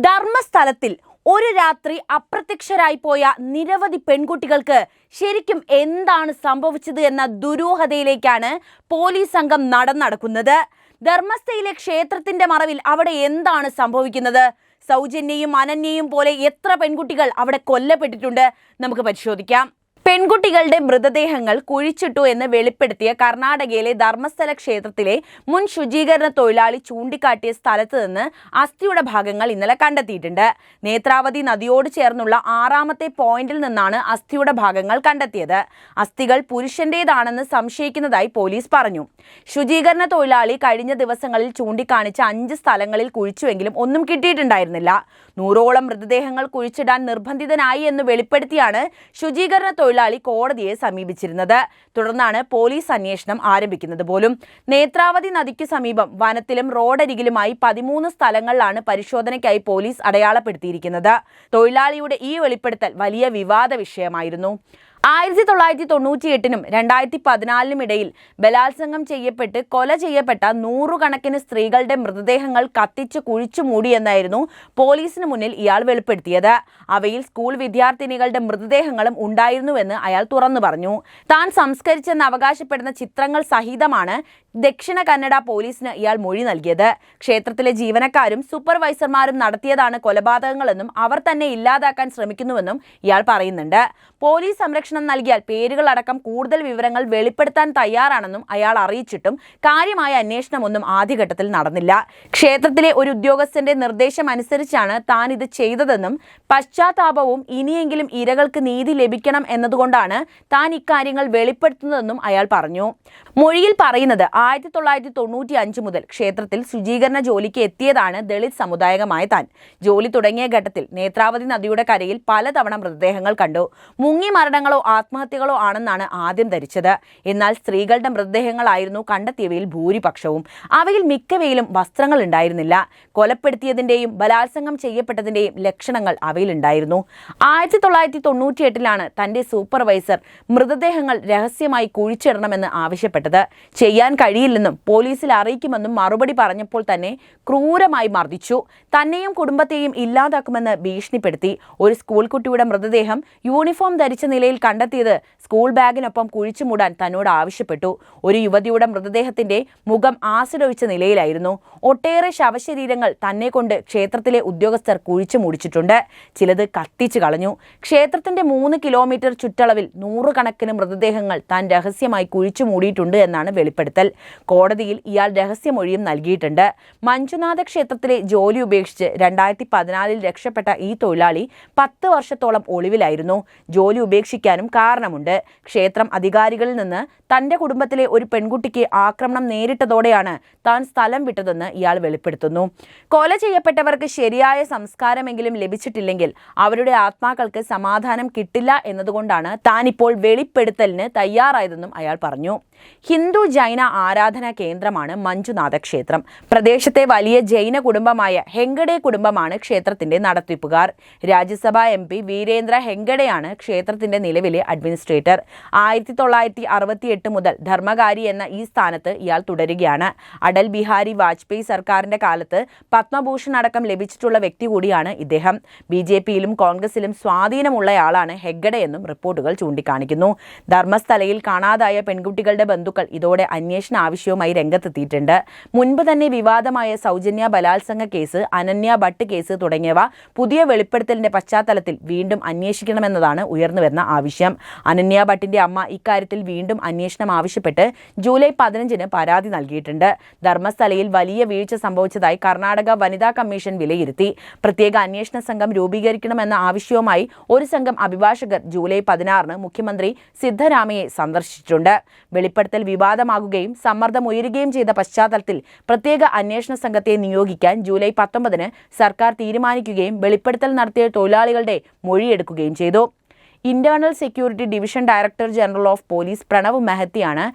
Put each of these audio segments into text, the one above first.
ധർമ്മസ്ഥലത്തിൽ ഒരു രാത്രി അപ്രത്യക്ഷരായി പോയ നിരവധി പെൺകുട്ടികൾക്ക് ശരിക്കും എന്താണ് സംഭവിച്ചത് എന്ന ദുരൂഹതയിലേക്കാണ് പോലീസ് സംഘം നടക്കുന്നത്. ധർമ്മസ്ഥയിലെ ക്ഷേത്രത്തിന്റെ മറവിൽ അവിടെ എന്താണ് സംഭവിക്കുന്നത്? സൗജന്യയും അനന്യയും പോലെ എത്ര പെൺകുട്ടികൾ അവിടെ കൊല്ലപ്പെട്ടിട്ടുണ്ട്? നമുക്ക് പരിശോധിക്കാം. പെൺകുട്ടികളുടെ മൃതദേഹങ്ങൾ കുഴിച്ചിട്ടു എന്ന് വെളിപ്പെടുത്തിയ കർണാടകയിലെ ധർമ്മസ്ഥല ക്ഷേത്രത്തിലെ മുൻ ശുചീകരണ തൊഴിലാളി ചൂണ്ടിക്കാട്ടിയ സ്ഥലത്ത് നിന്ന് അസ്ഥിയുടെ ഭാഗങ്ങൾ ഇന്നലെ കണ്ടെത്തിയിട്ടുണ്ട്. നേത്രാവതി നദിയോട് ചേർന്നുള്ള 6ാമത്തെ പോയിന്റിൽ നിന്നാണ് അസ്ഥിയുടെ ഭാഗങ്ങൾ കണ്ടെത്തിയത്. അസ്ഥികൾ പുരുഷന്റേതാണെന്ന് സംശയിക്കുന്നതായി പോലീസ് പറഞ്ഞു. ശുചീകരണ തൊഴിലാളി കഴിഞ്ഞ ദിവസങ്ങളിൽ ചൂണ്ടിക്കാണിച്ച 5 സ്ഥലങ്ങളിൽ കുഴിച്ചുവെങ്കിലും ഒന്നും കിട്ടിയിട്ടുണ്ടായിരുന്നില്ല. 100ഓളം മൃതദേഹങ്ങൾ കുഴിച്ചിടാൻ നിർബന്ധിതനായി എന്ന് വെളിപ്പെടുത്തിയാണ് ശുചീകരണ തൊഴിലാളി കോടതിയെ സമീപിച്ചിരുന്നത്. തുടർന്നാണ് പോലീസ് അന്വേഷണം ആരംഭിക്കുന്നത് പോലും. നേത്രാവതി നദിക്ക് സമീപം വനത്തിലും റോഡരികിലുമായി 13 സ്ഥലങ്ങളിലാണ് പരിശോധനയ്ക്കായി പോലീസ് അടയാളപ്പെടുത്തിയിരിക്കുന്നത്. തൊഴിലാളിയുടെ ഈ വെളിപ്പെടുത്തൽ വലിയ വിവാദ വിഷയമായിരുന്നു. 1998നും 2014നും ഇടയിൽ ബലാത്സംഗം ചെയ്യപ്പെട്ട് കൊല ചെയ്യപ്പെട്ട 100 കണക്കിന് സ്ത്രീകളുടെ മൃതദേഹങ്ങൾ കത്തിച്ച് കുഴിച്ചു മൂടിയെന്നായിരുന്നു പോലീസിന് മുന്നിൽ ഇയാൾ വെളിപ്പെടുത്തിയത്. അവയിൽ സ്കൂൾ വിദ്യാർത്ഥിനികളുടെ മൃതദേഹങ്ങളും ഉണ്ടായിരുന്നുവെന്ന് അയാൾ തുറന്നു പറഞ്ഞു. താൻ സംസ്കരിച്ചെന്ന് അവകാശപ്പെടുന്ന ചിത്രങ്ങൾ സഹിതമാണ് ദക്ഷിണ കന്നഡ പോലീസിന് ഇയാൾ മൊഴി നൽകിയത്. ക്ഷേത്രത്തിലെ ജീവനക്കാരും സൂപ്പർവൈസർമാരും നടത്തിയതാണ് കൊലപാതകങ്ങളെന്നും അവർ തന്നെ ഇല്ലാതാക്കാൻ ശ്രമിക്കുന്നുവെന്നും ഇയാൾ പറയുന്നുണ്ട്. പോലീസ് സംരക്ഷണം നൽകിയാൽ പേരുകളടക്കം കൂടുതൽ വിവരങ്ങൾ വെളിപ്പെടുത്താൻ തയ്യാറാണെന്നും അയാൾ അറിയിച്ചിട്ടും കാര്യമായ അന്വേഷണമൊന്നും ആദ്യഘട്ടത്തിൽ നടന്നില്ല. ക്ഷേത്രത്തിലെ ഒരു ഉദ്യോഗസ്ഥന്റെ നിർദ്ദേശം അനുസരിച്ചാണ് താൻ ഇത് ചെയ്തതെന്നും പശ്ചാത്താപവും ഇനിയെങ്കിലും ഇരകൾക്ക് നീതി ലഭിക്കണം എന്നതുകൊണ്ടാണ് താൻ ഇക്കാര്യങ്ങൾ വെളിപ്പെടുത്തുന്നതെന്നും അയാൾ പറഞ്ഞു. മൊഴിയിൽ പറയുന്നത് 1995 മുതൽ ക്ഷേത്രത്തിൽ ശുചീകരണ ജോലിക്ക് എത്തിയതാണ് ദളിത് സമുദായകമായ താൻ. ജോലി തുടങ്ങിയ ഘട്ടത്തിൽ നേത്രാവതി നദിയുടെ കരയിൽ പലതവണ മൃതദേഹങ്ങൾ കണ്ടു. മുങ്ങി മരണങ്ങളോ ആത്മഹത്യകളോ ആണെന്നാണ് ആദ്യം ധരിച്ചത്. എന്നാൽ സ്ത്രീകളുടെ മൃതദേഹങ്ങളായിരുന്നു കണ്ടെത്തിയവയിൽ ഭൂരിപക്ഷവും. അവയിൽ മിക്കവയിലും വസ്ത്രങ്ങൾ ഉണ്ടായിരുന്നില്ല. കൊലപ്പെടുത്തിയതിന്റെയും ബലാത്സംഗം ചെയ്യപ്പെട്ടതിന്റെയും ലക്ഷണങ്ങൾ അവയിലുണ്ടായിരുന്നു. 1998ലാണ് തന്റെ സൂപ്പർവൈസർ മൃതദേഹങ്ങൾ രഹസ്യമായി കുഴിച്ചിടണമെന്ന് ആവശ്യപ്പെട്ടത്. ചെയ്യാൻ കഴിയില്ലെന്നും പോലീസിൽ അറിയിക്കുമെന്നും മറുപടി പറഞ്ഞപ്പോൾ തന്നെ ക്രൂരമായി മർദ്ദിച്ചു. തന്നെയും കുടുംബത്തെയും ഇല്ലാതാക്കുമെന്ന് ഭീഷണിപ്പെടുത്തി. ഒരു സ്കൂൾ കുട്ടിയുടെ മൃതദേഹം യൂണിഫോം ധരിച്ച നിലയിൽ കണ്ടെത്തിയത് സ്കൂൾ ബാഗിനൊപ്പം കുഴിച്ചു മൂടാൻ തന്നോട് ആവശ്യപ്പെട്ടു. ഒരു യുവതിയുടെ മൃതദേഹത്തിന്റെ മുഖം ആസിഡ് ഒഴിച്ച നിലയിലായിരുന്നു. ഒട്ടേറെ ശവശരീരങ്ങൾ തന്നെ കൊണ്ട് ക്ഷേത്രത്തിലെ ഉദ്യോഗസ്ഥർ കുഴിച്ചു മൂടിച്ചിട്ടുണ്ട്. ചിലത് കത്തിച്ചു കളഞ്ഞു. ക്ഷേത്രത്തിന്റെ 3 കിലോമീറ്റർ ചുറ്റളവിൽ 100 കണക്കിന് മൃതദേഹങ്ങൾ താൻ രഹസ്യമായി കുഴിച്ചു മൂടിയിട്ടുണ്ട് എന്നാണ് വെളിപ്പെടുത്തൽ. കോടതിയിൽ ഇയാൾ രഹസ്യമൊഴിയും നൽകിയിട്ടുണ്ട്. മഞ്ജുനാഥ ക്ഷേത്രത്തിലെ ജോലി ഉപേക്ഷിച്ച് 2014 രക്ഷപ്പെട്ട ഈ തൊഴിലാളി 10 വർഷത്തോളം ഒളിവിലായിരുന്നു. ജോലി ഉപേക്ഷിക്കാനും കാരണമുണ്ട്. ക്ഷേത്രം അധികാരികളിൽ നിന്ന് തന്റെ കുടുംബത്തിലെ ഒരു പെൺകുട്ടിക്ക് ആക്രമണം നേരിട്ടതോടെയാണ് താൻ സ്ഥലം വിട്ടതെന്ന് ഇയാൾ വെളിപ്പെടുത്തുന്നു. കൊല ചെയ്യപ്പെട്ടവർക്ക് ശരിയായ സംസ്കാരമെങ്കിലും ലഭിച്ചിട്ടില്ലെങ്കിൽ അവരുടെ ആത്മാക്കൾക്ക് സമാധാനം കിട്ടില്ല എന്നതുകൊണ്ടാണ് താൻ ഇപ്പോൾ വെളിപ്പെടുത്തലിന് തയ്യാറായതെന്നും അയാൾ പറഞ്ഞു. ഹിന്ദു ജൈന ആരാധനാ കേന്ദ്രമാണ് മഞ്ജുനാഥ ക്ഷേത്രം. പ്രദേശത്തെ വലിയ ജൈന കുടുംബമായ ഹെങ്കഡെ കുടുംബമാണ് ക്ഷേത്രത്തിന്റെ നടത്തിപ്പുകാർ. രാജ്യസഭാ MP വീരേന്ദ്ര ഹെങ്കഡെയാണ് ക്ഷേത്രത്തിന്റെ നിലവിലെ അഡ്മിനിസ്ട്രേറ്റർ. 1968 മുതൽ ധർമ്മകാരി എന്ന ഈ സ്ഥാനത്ത് ഇയാൾ തുടരുകയാണ്. അടൽ ബിഹാരി വാജ്പേയി സർക്കാരിന്റെ കാലത്ത് പത്മഭൂഷൺ അടക്കം ലഭിച്ചിട്ടുള്ള വ്യക്തി കൂടിയാണ് ഇദ്ദേഹം. BJPയിലും കോൺഗ്രസിലും സ്വാധീനമുള്ളയാളാണ് ഹെഗ്ഗഡെ എന്നും റിപ്പോർട്ടുകൾ ചൂണ്ടിക്കാണിക്കുന്നു. ധർമ്മസ്ഥലയിൽ കാണാതായ പെൺകുട്ടികളുടെ ബന്ധുക്കൾ ഇതോടെ അന്വേഷണ ആവശ്യവുമായി രംഗത്തെത്തിയിട്ടുണ്ട്. മുൻപ് തന്നെ വിവാദമായ സൗജന്യ ബലാത്സംഗ കേസ്, അനന്യ ഭട്ട് കേസ് തുടങ്ങിയവ പുതിയ വെളിപ്പെടുത്തലിന്റെ പശ്ചാത്തലത്തിൽ വീണ്ടും അന്വേഷിക്കണമെന്നതാണ് ഉയർന്നുവരുന്ന ആവശ്യം. അനന്യ ഭട്ടിന്റെ അമ്മ ഇക്കാര്യത്തിൽ വീണ്ടും അന്വേഷണം ആവശ്യപ്പെട്ട് ജൂലൈ 15ന് പരാതി നൽകിയിട്ടുണ്ട്. ധർമ്മസ്ഥലയിൽ വലിയ വീഴ്ച സംഭവിച്ചതായി കർണാടക വനിതാ കമ്മീഷൻ വിലയിരുത്തി. പ്രത്യേക അന്വേഷണ സംഘം രൂപീകരിക്കണമെന്ന ആവശ്യവുമായി ഒരു സംഘം അഭിഭാഷകർ ജൂലൈ 16ന് മുഖ്യമന്ത്രി സിദ്ധരാമയെ സന്ദർശിച്ചിട്ടുണ്ട്. വെളിപ്പെടുത്തൽ വിവാദമാകുകയും സമ്മർദ്ദം ഉയരുകയും ചെയ്ത പശ്ചാത്തലത്തിൽ പ്രത്യേക അന്വേഷണ സംഘത്തെ നിയോഗിക്കാൻ ജൂലൈ 19ന് സർക്കാർ തീരുമാനിക്കുകയും വെളിപ്പെടുത്തൽ നടത്തിയ തൊഴിലാളികളുടെ മൊഴിയെടുക്കുകയും ചെയ്തു. Internal security division director general of police Pranav മെഹത്തിയാണ്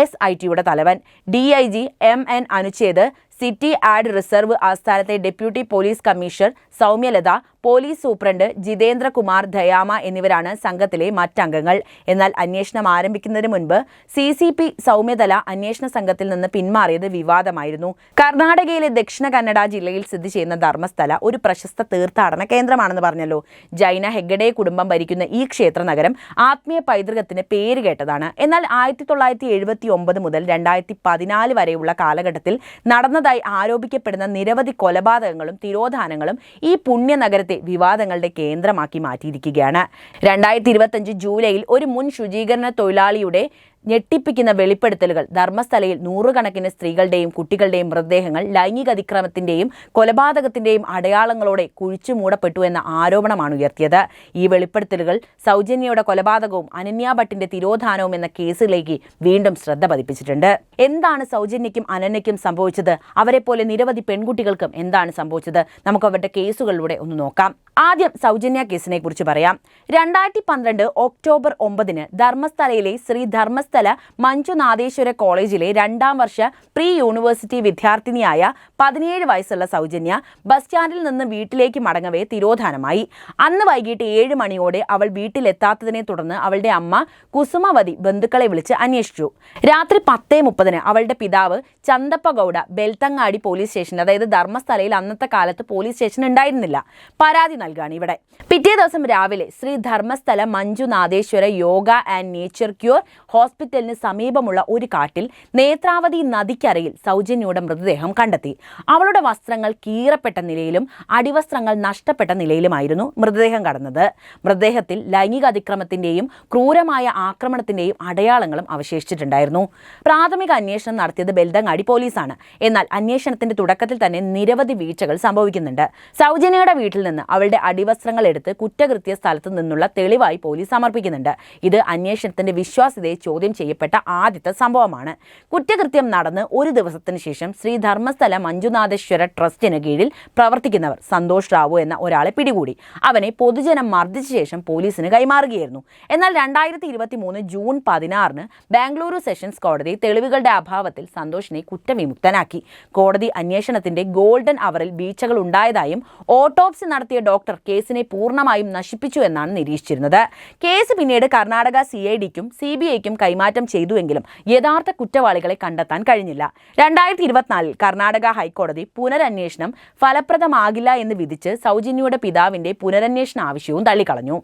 SITയുടെ തലവൻ. DIG MN അനുച്ഛേദ് സിറ്റി ആഡ് റിസർവ് ആസ്ഥാനത്തെ deputy police commissioner Soumyalatha, police superintendent Jitendrakumar Dayama എന്നിവരാണ് സംഘത്തിലെ മറ്റംഗങ്ങൾ. എന്നാൽ അന്വേഷണം ആരംഭിക്കുന്നതിന് മുൻപ് CCP സൗമ്യതല അന്വേഷണ സംഘത്തിൽ നിന്ന് പിന്മാറിയത് വിവാദമായിരുന്നു. കർണാടകയിലെ ദക്ഷിണ കന്നഡ ജില്ലയിൽ സ്ഥിതി ചെയ്യുന്ന ധർമ്മസ്ഥല ഒരു പ്രശസ്ത തീർത്ഥാടന കേന്ദ്രമാണെന്ന് പറഞ്ഞല്ലോ. ജൈന ഹെഗ്ഗഡെ കുടുംബം ഭരിക്കുന്ന ഈ ക്ഷേത്ര നഗരം ആത്മീയ പൈതൃകത്തിന് പേരുകേട്ടതാണ്. എന്നാൽ 1979 മുതൽ 2014 വരെയുള്ള കാലഘട്ടത്തിൽ നടന്നതായി ആരോപിക്കപ്പെടുന്ന നിരവധി കൊലപാതകങ്ങളും തിരോധാനങ്ങളും ഈ പുണ്യനഗരത്തെ വിവാദങ്ങളുടെ കേന്ദ്രമാക്കി മാറ്റിയിരിക്കുകയാണ്. 2025 ജൂലൈയിൽ ഒരു മുൻ ശുചീകരണ തൊഴിലാളിയുടെ ഞെട്ടിപ്പിക്കുന്ന വെളിപ്പെടുത്തലുകൾ ധർമ്മസ്ഥലയിൽ നൂറുകണക്കിന് സ്ത്രീകളുടെയും കുട്ടികളുടെയും മൃതദേഹങ്ങൾ ലൈംഗിക അതിക്രമത്തിന്റെയും കൊലപാതകത്തിന്റെയും അടയാളങ്ങളോടെ കുഴിച്ചു മൂടപ്പെട്ടു എന്ന ആരോപണമാണ് ഉയർത്തിയത്. ഈ വെളിപ്പെടുത്തലുകൾ സൗജന്യയുടെ കൊലപാതകവും അനന്യ ഭട്ടിന്റെ തിരോധാനവും എന്ന കേസിലേക്ക് വീണ്ടും ശ്രദ്ധ പതിപ്പിച്ചിട്ടുണ്ട്. എന്താണ് സൗജന്യയ്ക്കും അനന്യയ്ക്കും സംഭവിച്ചത്? അവരെ പോലെ നിരവധി പെൺകുട്ടികൾക്കും എന്താണ് സംഭവിച്ചത്? നമുക്ക് അവരുടെ കേസുകളിലൂടെ ഒന്ന് നോക്കാം. ആദ്യം സൗജന്യ കേസിനെ കുറിച്ച് പറയാം. 2012 ഒക്ടോബർ 9 ധർമ്മസ്ഥലയിലെ ശ്രീ ധർമ്മസ്ഥല മഞ്ജുനാഥേശ്വര കോളേജിലെ 2ാം വർഷ പ്രീ യൂണിവേഴ്സിറ്റി വിദ്യാർത്ഥിനിയായ 17 വയസ്സുള്ള സൗജന്യ ബസ് സ്റ്റാൻഡിൽ നിന്ന് വീട്ടിലേക്ക് മടങ്ങവേ തിരോധാനമായി. അന്ന് വൈകിട്ട് 7 മണിയോടെ അവൾ വീട്ടിലെത്താത്തതിനെ തുടർന്ന് അവളുടെ അമ്മ കുസുമവതി ബന്ധുക്കളെ വിളിച്ച് അന്വേഷിച്ചു. രാത്രി 10:30 അവളുടെ പിതാവ് ചന്തപ്പ ഗൌഡ ബെൽത്തങ്ങാടി പോലീസ് സ്റ്റേഷൻ, അതായത് ധർമ്മസ്ഥലയിൽ അന്നത്തെ കാലത്ത് പോലീസ് സ്റ്റേഷൻ ഉണ്ടായിരുന്നില്ല, പരാതി നൽകാണ് ഇവിടെ. പിറ്റേ ദിവസം രാവിലെ Shri Dharmasthala Manjunatheshwara yoga and nature cure ഹോസ്പിറ്റലിന് സമീപമുള്ള ഒരു കാട്ടിൽ നേത്രാവതി നദിക്കരയിൽ സൗജന്യയുടെ മൃതദേഹം കണ്ടെത്തി. അവളുടെ വസ്ത്രങ്ങൾ കീറപ്പെട്ട നിലയിലും അടിവസ്ത്രങ്ങൾ നഷ്ടപ്പെട്ട നിലയിലുമായിരുന്നു മൃതദേഹം കടന്നത്. മൃതദേഹത്തിൽ ലൈംഗിക അതിക്രമത്തിന്റെയും ക്രൂരമായ ആക്രമണത്തിന്റെയും അടയാളങ്ങളും അവശേഷിച്ചിട്ടുണ്ടായിരുന്നു. പ്രാഥമിക അന്വേഷണം നടത്തിയത് ബെൽതങ്ങാടി പോലീസാണ്. എന്നാൽ അന്വേഷണത്തിന്റെ തുടക്കത്തിൽ തന്നെ നിരവധി വീഴ്ചകൾ സംഭവിക്കുന്നുണ്ട്. സൗജന്യയുടെ വീട്ടിൽ നിന്ന് അവളുടെ അടിവസ്ത്രങ്ങൾ എടുത്ത് കുറ്റകൃത്യ സ്ഥലത്ത് നിന്നുള്ള തെളിവായി പോലീസ് സമർപ്പിക്കുന്നുണ്ട്. ഇത് അന്വേഷണത്തിന്റെ വിശ്വാസ്യതയെ ചോദ്യം ചെയ്യപ്പെട്ട ആദ്യത്തെ സംഭവമാണ്. കുറ്റകൃത്യം നടന്ന് ഒരു ദിവസത്തിന് ശേഷം ശ്രീ ധർമ്മസ്ഥല മഞ്ജുനാഥേശ്വര ട്രസ്റ്റിന് കീഴിൽ പ്രവർത്തിക്കുന്നവർ സന്തോഷ് റാവു എന്ന ഒരാളെ പിടികൂടി. അവനെ പൊതുജനം മർദ്ദിച്ച ശേഷം പോലീസിന് കൈമാറുകയായിരുന്നു. എന്നാൽ 2023 ജൂൺ 16 ബാംഗ്ലൂരു സെഷൻസ് കോടതി തെളിവുകളുടെ അഭാവത്തിൽ സന്തോഷിനെ കുറ്റവിമുക്തനാക്കി. കോടതി അന്വേഷണത്തിന്റെ ഗോൾഡൻ അവറിൽ വീഴ്ചകൾ ഉണ്ടായതായും ഓട്ടോപ്സി നടത്തിയ ഡോക്ടർ കേസിനെ പൂർണ്ണമായും നശിപ്പിച്ചു എന്നാണ് നിരീക്ഷിച്ചിരുന്നത്. കേസ് പിന്നീട് കർണാടക CIDക്കും CBIക്കും കൈമാറ്റം ചെയ്തുവെങ്കിലും യഥാർത്ഥ കുറ്റവാളികളെ കണ്ടെത്താൻ കഴിഞ്ഞില്ല. 2024 കർണാടക ഹൈക്കോടതി പുനരന്വേഷണം ഫലപ്രദമാകില്ല എന്ന് വിധിച്ച് സൗജന്യയുടെ പിതാവിന്റെ പുനരന്വേഷണ ആവശ്യവും തള്ളിക്കളഞ്ഞു.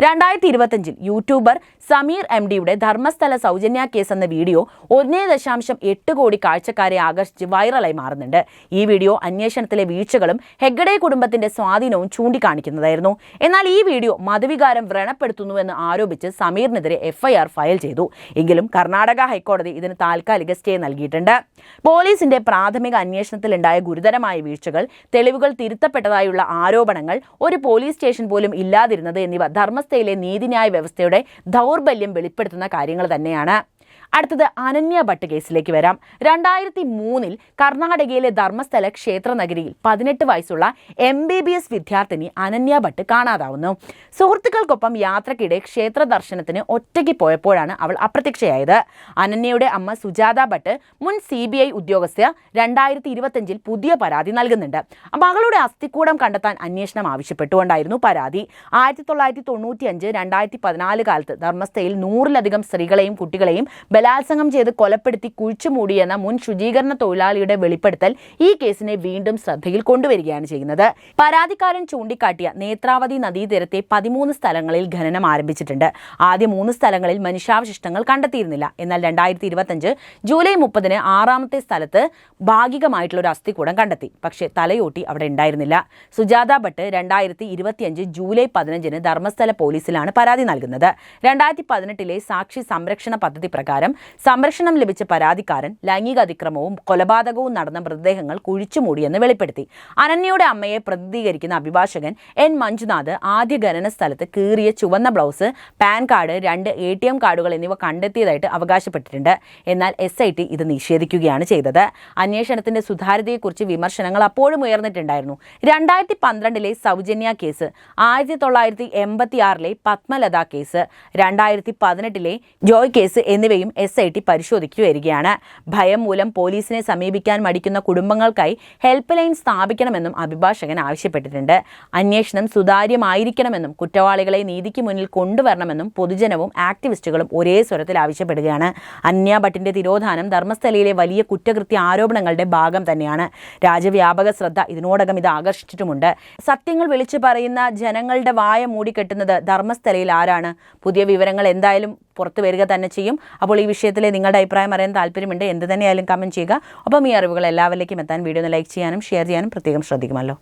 2025 യൂട്യൂബർ സമീർ MDയുടെ ധർമ്മസ്ഥല സൗജന്യ കേസ് എന്ന വീഡിയോ 1.8 കോടി കാഴ്ചക്കാരെ ആകർഷിച്ച് വൈറലായി മാറുന്നുണ്ട്. ഈ വീഡിയോ അന്വേഷണത്തിലെ വീഴ്ചകളും ഹെഗ്ഗഡെ കുടുംബത്തിന്റെ സ്വാധീനവും ചൂണ്ടിക്കാണിക്കുന്നതായിരുന്നു. എന്നാൽ ഈ വീഡിയോ മതവികാരം വ്രണപ്പെടുത്തുന്നുവെന്ന് ആരോപിച്ച് സമീറിനെതിരെ FIR ഫയൽ ചെയ്തു. എങ്കിലും കർണാടക ഹൈക്കോടതി ഇതിന് താൽക്കാലിക സ്റ്റേ നൽകിയിട്ടുണ്ട്. പോലീസിന്റെ പ്രാഥമിക അന്വേഷണത്തിലുണ്ടായ ഗുരുതരമായ വീഴ്ചകൾ, തെളിവുകൾ തിരുത്തപ്പെട്ടതായുള്ള ആരോപണങ്ങൾ, ഒരു പോലീസ് സ്റ്റേഷൻ പോലും ഇല്ലാതിരുന്നത് എന്നിവ ധർമ്മസ്ഥലയിലെ നീതിന്യായ വ്യവസ്ഥയുടെ ദൗർബല്യം വെളിപ്പെടുത്തുന്ന കാര്യങ്ങൾ തന്നെയാണ്. അടുത്തത് അനന്യ ഭട്ട് കേസിലേക്ക് വരാം. 2003 കർണാടകയിലെ ധർമ്മസ്ഥല ക്ഷേത്ര നഗരിയിൽ 18 വയസ്സുള്ള MBBS വിദ്യാർത്ഥിനി അനന്യ ഭട്ട് കാണാതാവുന്നു. സുഹൃത്തുക്കൾക്കൊപ്പം യാത്രക്കിടെ ക്ഷേത്ര ദർശനത്തിന് ഒറ്റയ്ക്ക് പോയപ്പോഴാണ് അവൾ അപ്രത്യക്ഷയായത്. അനന്യയുടെ അമ്മ സുജാത ഭട്ട്, മുൻ CBI ഉദ്യോഗസ്ഥ, 2025 പുതിയ പരാതി നൽകുന്നുണ്ട്. മകളുടെ അസ്ഥികൂടം കണ്ടെത്താൻ അന്വേഷണം ആവശ്യപ്പെട്ടുകൊണ്ടായിരുന്നു പരാതി. 1995, 2014 കാലത്ത് ധർമ്മസ്ഥലയിൽ 100-ലധികം സ്ത്രീകളെയും കുട്ടികളെയും ബലാത്സംഗം ചെയ്ത് കൊലപ്പെടുത്തി കുഴിച്ചുമൂടിയെന്ന മുൻ ശുചീകരണ തൊഴിലാളിയുടെ വെളിപ്പെടുത്തൽ ഈ കേസിനെ വീണ്ടും ശ്രദ്ധയിൽ കൊണ്ടുവരികയാണ് ചെയ്യുന്നത്. പരാതിക്കാരൻ ചൂണ്ടിക്കാട്ടിയ നേത്രാവതി നദീതീരത്തെ 13 സ്ഥലങ്ങളിൽ ഖനനം ആരംഭിച്ചിട്ടുണ്ട്. ആദ്യ 3 സ്ഥലങ്ങളിൽ മനുഷ്യാവശിഷ്ടങ്ങൾ കണ്ടെത്തിയിരുന്നില്ല. എന്നാൽ 2025 ജൂലൈ 30 6ാമത്തെ സ്ഥലത്ത് ഭാഗികമായിട്ടുള്ള ഒരു അസ്ഥികൂടം കണ്ടെത്തി. പക്ഷേ തലയോട്ടി അവിടെ ഉണ്ടായിരുന്നില്ല. സുജാത ഭട്ട് 2025 ജൂലൈ 15 ധർമ്മസ്ഥല പോലീസിലാണ് പരാതി നൽകുന്നത്. 2018 സാക്ഷി സംരക്ഷണ പദ്ധതി പ്രകാരം സംരക്ഷണം ലഭിച്ച പരാതിക്കാരൻ ലൈംഗിക അതിക്രമവും കൊലപാതകവും നടന്ന മൃതദേഹങ്ങൾ കുഴിച്ചുമൂടിയെന്ന് വെളിപ്പെടുത്തി. അനന്യയുടെ അമ്മയെ പ്രതിനിധീകരിക്കുന്ന അഭിഭാഷകൻ N മഞ്ജുനാഥ് ആദ്യ ഖനന സ്ഥലത്ത് കീറിയ ചുവന്ന ബ്ലൗസ്, പാൻ കാർഡ്, 2 ATM കാർഡുകൾ എന്നിവ കണ്ടെത്തിയതായിട്ട് അവകാശപ്പെട്ടിട്ടുണ്ട്. എന്നാൽ SIT ഇത് നിഷേധിക്കുകയാണ് ചെയ്തത്. അന്വേഷണത്തിന്റെ സുതാര്യതയെക്കുറിച്ച് വിമർശനങ്ങൾ അപ്പോഴും ഉയർന്നിട്ടുണ്ടായിരുന്നു. 2012 സൗജന്യ case, 1986 Padmalatha case, 2018 Joy case എന്നിവയും SIT പരിശോധിച്ചു വരികയാണ്. ഭയം മൂലം പോലീസിനെ സമീപിക്കാൻ മടിക്കുന്ന കുടുംബങ്ങൾക്കായി ഹെൽപ്പ് ലൈൻ സ്ഥാപിക്കണമെന്നും അഭിഭാഷകൻ ആവശ്യപ്പെട്ടിട്ടുണ്ട്. അന്വേഷണം സുതാര്യമായിരിക്കണമെന്നും കുറ്റവാളികളെ നീതിക്ക് മുന്നിൽ കൊണ്ടുവരണമെന്നും പൊതുജനവും ആക്ടിവിസ്റ്റുകളും ഒരേ സ്വരത്തിൽ ആവശ്യപ്പെടുകയാണ്. അന്യ ഭട്ടിന്റെ തിരോധാനം ധർമ്മസ്ഥലയിലെ വലിയ കുറ്റകൃത്യ ആരോപണങ്ങളുടെ ഭാഗം തന്നെയാണ്. രാജ്യവ്യാപക ശ്രദ്ധ ഇതിനോടകം ഇത് ആകർഷിച്ചിട്ടുമുണ്ട്. സത്യങ്ങൾ വിളിച്ചു പറയുന്ന ജനങ്ങളുടെ വായ മൂടിക്കെട്ടുന്നത് ധർമ്മസ്ഥലയിൽ ആരാണ്? പുതിയ വിവരങ്ങൾ എന്തായാലും പുറത്തു വരിക തന്നെ ചെയ്യും. അപ്പോൾ ഈ വിഷയത്തിലെ നിങ്ങളുടെ അഭിപ്രായം അറിയാൻ താല്പര്യമുണ്ട്. എന്ത് തന്നെയായാലും കമൻറ്റ് ചെയ്യുക. ഒപ്പം ഈ അറിവുകൾ എല്ലാവരിലേക്കും എത്താൻ വീഡിയോ ഒന്ന് ലൈക്ക് ചെയ്യാനും ഷെയർ ചെയ്യാനും പ്രത്യേകം ശ്രദ്ധിക്കുമല്ലോ.